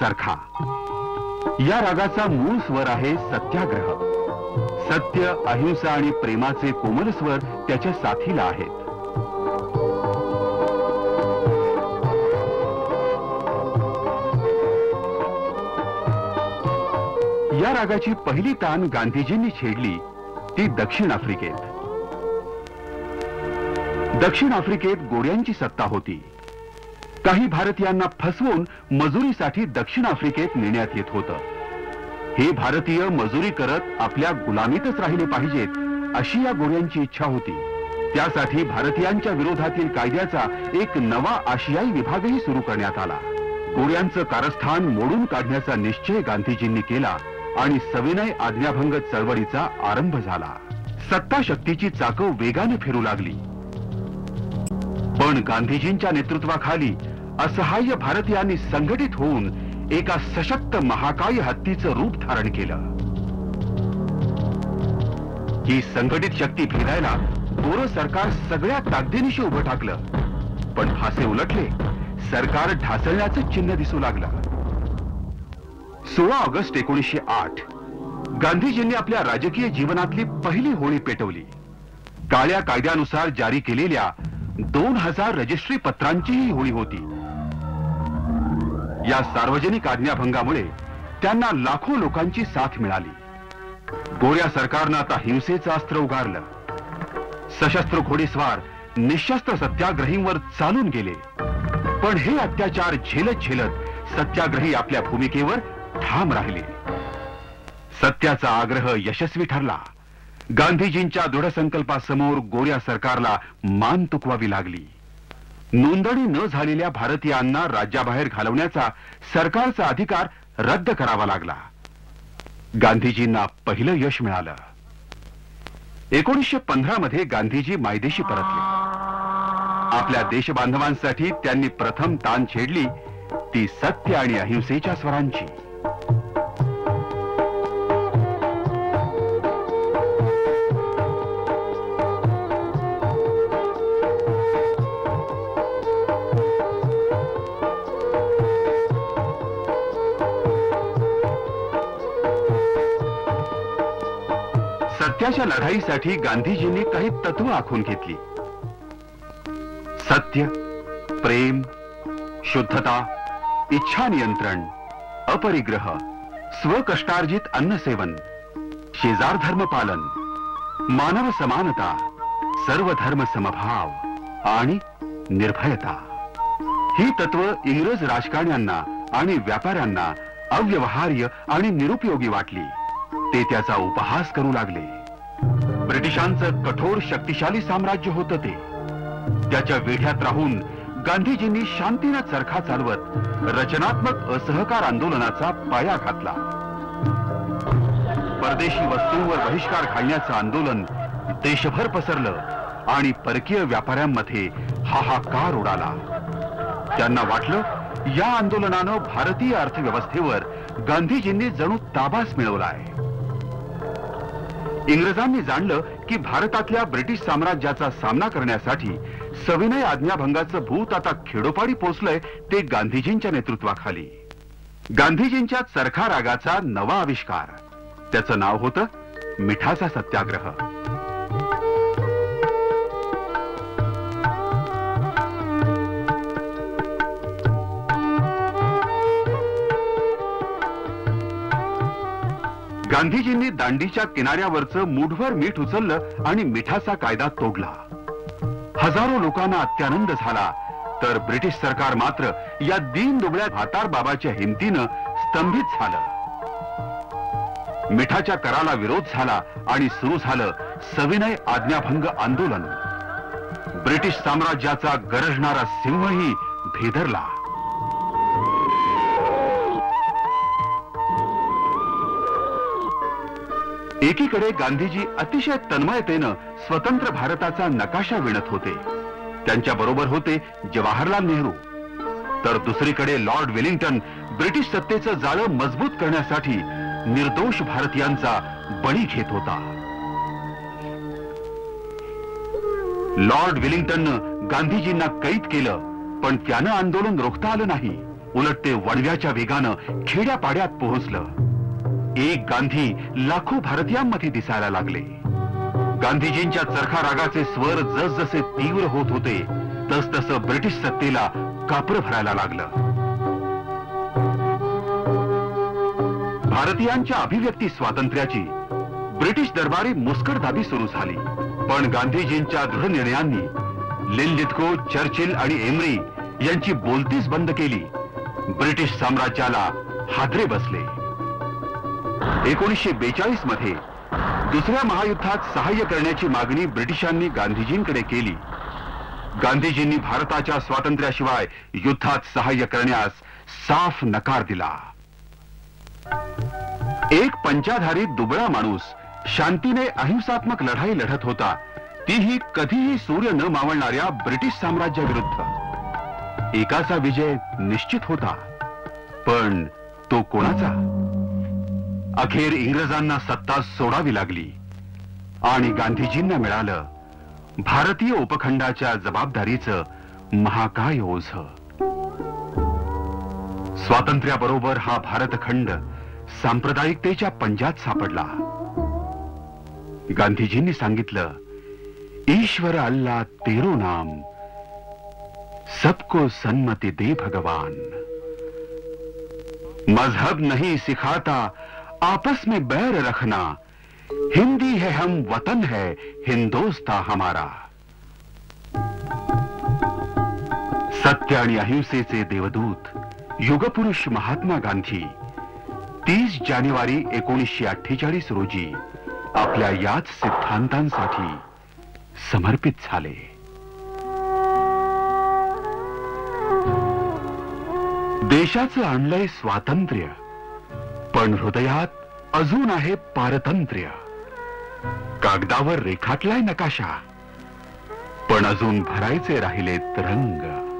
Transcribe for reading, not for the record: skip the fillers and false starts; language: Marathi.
चरखा. या रागाचा मूळ स्वर आहे सत्याग्रह. सत्य, अहिंसा आणि प्रेमाचे कोमल स्वर त्याच्या साथीला आहेत. या रागाची पहिली तान गांधीजींनी छेडली ती दक्षिण आफ्रिकेत. दक्षिण आफ्रिकेत गोऱ्यांची सत्ता होती. काही भारतीयांना फसवून मजुरीसाठी दक्षिण आफ्रिकेत नेण्यात येत होतं. हे भारतीय मजुरी करत आपल्या गुलामीतच राहिले पाहिजेत अशी या गोऱ्यांची इच्छा होती. त्यासाठी भारतीयांच्या विरोधातील कायद्याचा एक नवा आशियाई विभागही सुरू करण्यात आला. गोऱ्यांचं कारस्थान मोडून काढण्याचा निश्चय गांधीजींनी केला आणि सविनय आज्ञाभंग चळवळीचा आरंभ झाला. सत्ता शक्तीची चाकं वेगाने फिरू लागली. पण गांधीजींच्या नेतृत्वाखाली असहाय्य भारतीयांनी संघटित होऊन एका सशक्त महाकाय हत्तीचं रूप धारण केलं. ही संघटित शक्ती फिरायला गोरं सरकार सगळ्या ताकदीनिशी उभं टाकलं. पण फासे उलटले. सरकार ढासळण्याचं चिन्ह दिसू लागलं. 16 ऑगस्ट 1908 गांधीजींनी आपल्या राजकीय जीवनातली पहिली होळी पेटवली. काळ्या कायद्यानुसार जारी केलेल्या 2000 रजिस्ट्री पत्रांची ही होळी होती. या सार्वजनिक आज्ञाभंगामुळे त्यांना लाखो लोकांची साथ मिळाली. गोऱ्या सरकारनं आता हिंसेचं अस्त्र उगारलं. सशस्त्र घोडेस्वार निशस्त्र सत्याग्रहींवर चालून गेले. पण हे अत्याचार झेलत झेलत सत्याग्रही आपल्या भूमिकेवर ठाम राहिले. सत्याचा आग्रह यशस्वी ठरला. गांधीजींच्या दृढ संकल्पासमोर गोऱ्या सरकारला मान तुकवावी लागली. नोंदणी न झालेल्या भारतीयांना राज्याबाहेर घालवण्याचा सरकारचा अधिकार रद्द करावा लागला. गांधीजींना पहिलं यश मिळालं. 1915 मध्ये गांधीजी मायदेशी परतले. आपल्या देशबांधवांसाठी त्यांनी प्रथम तान छेडली ती सत्य आणि अहिंसेच्या स्वरांची. सत्याच्या लढाईसाठी गांधीजींनी काही तत्व आखून घेतली. सत्य, प्रेम, शुद्धता, इच्छा नियंत्रण, अपरिग्रह, स्वकष्टार्जित अन्नसेवन, शेजार धर्म पालन, मानव समानता, सर्व धर्म समभाव आणि निर्भयता. ही तत्व इंग्रज राजकारण्यांना आणि व्यापाऱ्यांना अव्यवहार्य आणि निरुपयोगी वाटली. ते त्याचा उपहास करू लागले. ब्रिटिशांचं कठोर शक्तिशाली साम्राज्य होतं ते. त्याच्या वेढ्यात राहून गांधीजींनी शांतीनं चरखा चालवत रचनात्मक असहकार आंदोलनाचा पाया घातला. परदेशी वस्तूंवर बहिष्कार घालण्याचं आंदोलन देशभर पसरलं आणि परकीय व्यापाऱ्यांमध्ये हाहाकार उडाला. त्यांना वाटलं या आंदोलनानं भारतीय अर्थव्यवस्थेवर गांधीजींनी जणू ताबाच मिळवलाय. इंग्रजांनी जाणलं की भारतातल्या ब्रिटिश साम्राज्याचा सामना करण्यासाठी सविनय आज्ञाभंगाचं भूत आता खेडोपाडी पोचलंय ते गांधीजींच्या नेतृत्वाखाली. गांधीजींच्या चरखा रागाचा नवा आविष्कार. त्याचं नाव होतं मिठाचा सत्याग्रह. गांधीजींनी दांडीच्या किनाऱ्यावरचं मूठभर मीठ उचललं आणि मिठाचा कायदा तोडला. हजारो लोकांना अत्यानंद झाला. तर ब्रिटिश सरकार मात्र या दीन दुबळ्या भातार बाबाच्या हिमतीनं स्तंभित झालं. मिठाच्या कराला विरोध झाला आणि सुरू झालं सविनय आज्ञाभंग आंदोलन. ब्रिटिश साम्राज्याचा गरजणारा सिंहही भेदरला. एकीकडे गांधीजी अतिशय तन्मयतेनं स्वतंत्र भारताचा नकाशा विणत होते. त्यांच्या बरोबर होते जवाहरलाल नेहरू. तर दुसरीकडे लॉर्ड वेलिंग्टन ब्रिटिश सत्तेचं जाळं मजबूत करण्यासाठी निर्दोष भारतीयांचा बळी घेत होता. लॉर्ड वेलिंग्टननं गांधीजींना कैद केलं, पण त्यानं आंदोलन रोखता आलं नाही. उलट ते वणव्याच्या वेगानं खेड्यापाड्यात पोहोचलं. एक गांधी लाखो भारतीयांमध्ये दिसायला लागले. गांधीजींच्या चरखा रागाचे स्वर जसजसे तीव्र होत होते तसतसं ब्रिटिश सत्तेला कापरं भरायला लागलं. भारतीयांच्या अभिव्यक्ती स्वातंत्र्याची ब्रिटिश दरबारी मुस्कटदाबी सुरू झाली. पण गांधीजींच्या दृढ निर्णयांनी लिनलिथगो, चर्चिल आणि एमरी यांची बोलतीच बंद केली. ब्रिटिश साम्राज्याला हादरे बसले. 1942 मध्ये दुसऱ्या महायुद्धात सहाय्य करण्याची मागणी ब्रिटिशांनी गांधीजींकडे केली. गांधीजींनी भारताच्या स्वातंत्र्याशिवाय युद्धात सहाय्य करण्यास साफ नकार दिला. एक पंचाधारी दुबळा माणूस शांतीने अहिंसात्मक लढाई लढत होता, तीही कधीही सूर्य न मावळणाऱ्या ब्रिटिश साम्राज्याविरुद्ध. एकाचा विजय निश्चित होता, पण तो कोणाचा? अखेर इंग्रजांना सत्ता सोडावी लागली आणि गांधीजींना मिळालं भारतीय उपखंडाच्या जबाबदारीचं महाकाय ओझं. स्वातंत्र्याबरोबर हा भारतखंड सांप्रदायिकतेच्या पंजात सापडला. गांधीजींनी सांगितलं, ईश्वर अल्लाह तेरो नाम, सबको सन्मति दे भगवान. मजहब नहीं सिखाता आपस में बैर रखना, हिंदी है हम वतन है हिंदोस्तां हमारा. सत्य आणि अहिंसेचे देवदूत युगपुरुष महात्मा गांधी 30 जानेवारी 1948 रोजी आपल्या याच सिद्धांतांसाठी समर्पित झाले. देशाचं आणलंय स्वातंत्र्य, पण हृदयात अजून आहे पारतंत्र्य. कागदावर रेखाटलाय नकाशा, पण अजून भरायचे राहिलेत रंग.